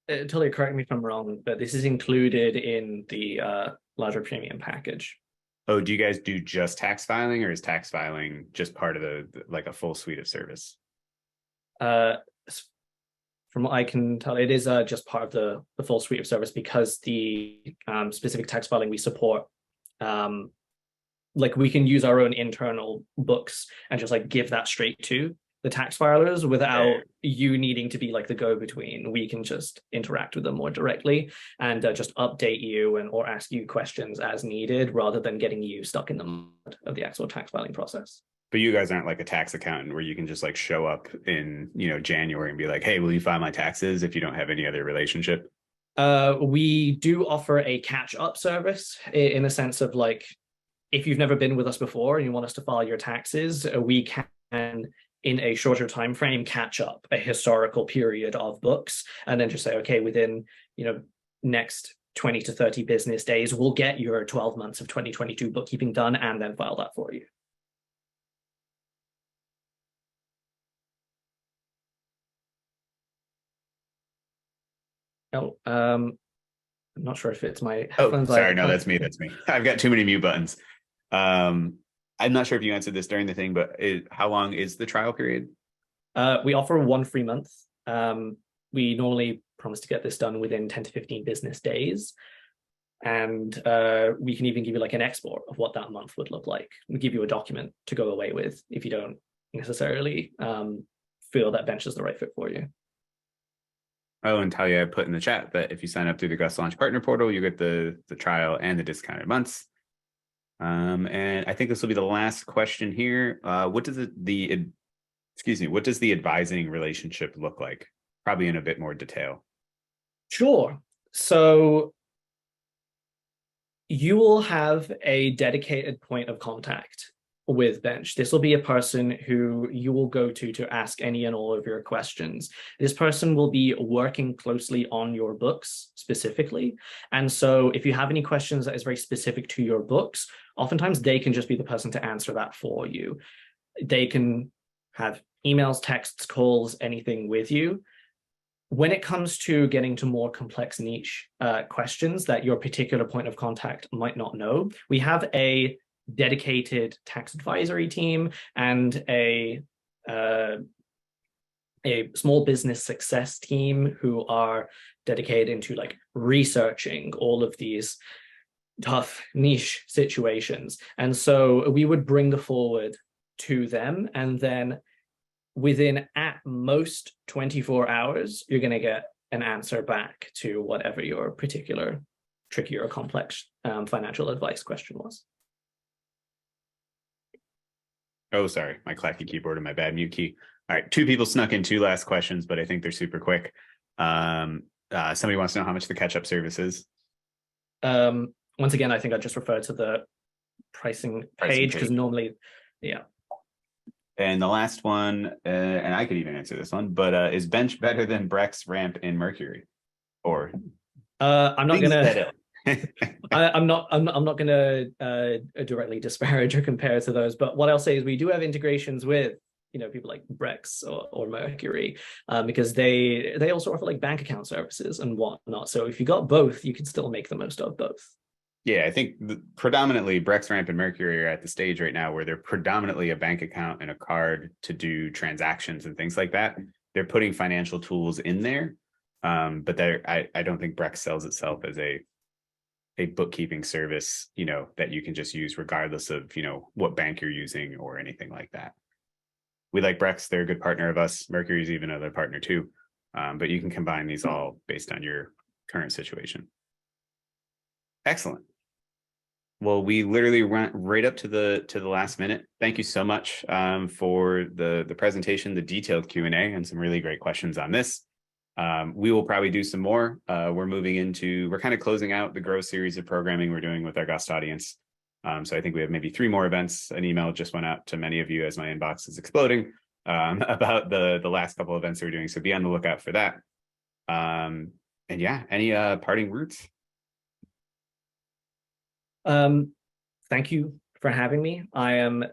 totally, correct me if I'm wrong, but this is included in the larger premium package. Oh, do you guys do just tax filing, or is tax filing just part of like a full suite of service? From what I can tell, it is just part of the full suite of service, because the specific tax filing we support, like we can use our own internal books and just like give that straight to the tax filers without you needing to be like the go-between. We can just interact with them more directly and just update you and or ask you questions as needed, rather than getting you stuck in the mud of the actual tax filing process. But you guys aren't like a tax accountant where you can just like show up in, January and be like, hey, will you file my taxes, if you don't have any other relationship? We do offer a catch-up service in a sense of like, if you've never been with us before and you want us to file your taxes, we can, in a shorter time frame, catch up a historical period of books, and then just say, okay, within next 20 to 30 business days, we'll get your 12 months of 2022 bookkeeping done and then file that for you. Oh, I'm not sure if it's my headphones. Oh, sorry, no, that's me. I've got too many mute buttons. I'm not sure if you answered this during the thing, but how long is the trial period? We offer 1 free month. We normally promise to get this done within 10 to 15 business days. And we can even give you like an export of what that month would look like. We give you a document to go away with if you don't necessarily feel that bench is the right fit for you. Oh, and Talia, I put in the chat that if you sign up through the Gus Launch Partner Portal, you get the trial and the discounted months. And I think this will be the last question here. What does what does the advising relationship look like? Probably in a bit more detail. Sure. So you will have a dedicated point of contact with Bench. This will be a person who you will go to ask any and all of your questions. This person will be working closely on your books specifically. And so if you have any questions that is very specific to your books, oftentimes they can just be the person to answer that for you. They can have emails, texts, calls, anything with you. When it comes to getting to more complex niche questions that your particular point of contact might not know, we have a dedicated tax advisory team and a small business success team who are dedicated into like researching all of these tough niche situations. And so we would bring the forward to them, and then within at most 24 hours, you're going to get an answer back to whatever your particular tricky or complex financial advice question was. Oh, sorry, my clacky keyboard and my bad mute key. All right, 2 people snuck in 2 last questions, but I think they're super quick. Somebody wants to know how much the catch-up service is. Once again, I think I just refer to the pricing page because normally, yeah. And the last one, and I could even answer this one, but is Bench better than Brex, Ramp, and Mercury? Or I'm not gonna. I'm not gonna directly disparage or compare to those, but what I'll say is we do have integrations with people like Brex or Mercury, because they also offer like bank account services and whatnot. So if you got both, you can still make the most of both. Yeah, I think predominantly Brex, Ramp, and Mercury are at the stage right now where they're predominantly a bank account and a card to do transactions and things like that. They're putting financial tools in there, but I don't think Brex sells itself as a bookkeeping service, that you can just use regardless of, what bank you're using or anything like that. We like Brex. They're a good partner of us. Mercury's even another partner too. But you can combine these all based on your current situation. Excellent. Well, we literally went right up to the last minute. Thank you so much for the presentation, the detailed Q&A, and some really great questions on this. We will probably do some more. We're kind of closing out the Grow series of programming we're doing with our Gust audience. So I think we have maybe 3 more events. An email just went out to many of you as my inbox is exploding about the last couple of events we're doing. So be on the lookout for that. And yeah, any parting words? Thank you for having me. I am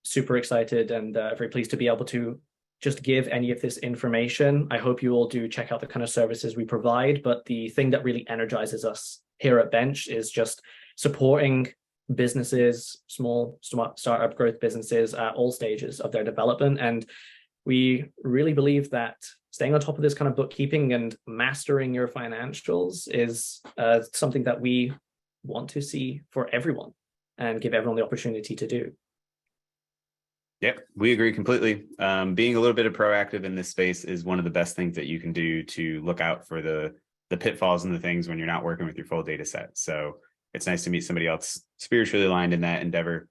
super excited and very pleased to be able to just give any of this information. I hope you all do check out the kind of services we provide, but the thing that really energizes us here at Bench is just supporting businesses, small startup growth businesses at all stages of their development. And we really believe that staying on top of this kind of bookkeeping and mastering your financials is something that we want to see for everyone and give everyone the opportunity to do. Yep, we agree completely. Being a little bit of proactive in this space is one of the best things that you can do to look out for the pitfalls and the things when you're not working with your full data set. So it's nice to meet somebody else spiritually aligned in that endeavor.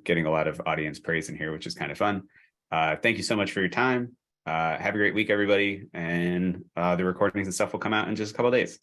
Getting a lot of audience praise in here, which is kind of fun. Thank you so much for your time. Have a great week, everybody. And the recordings and stuff will come out in just a couple of days.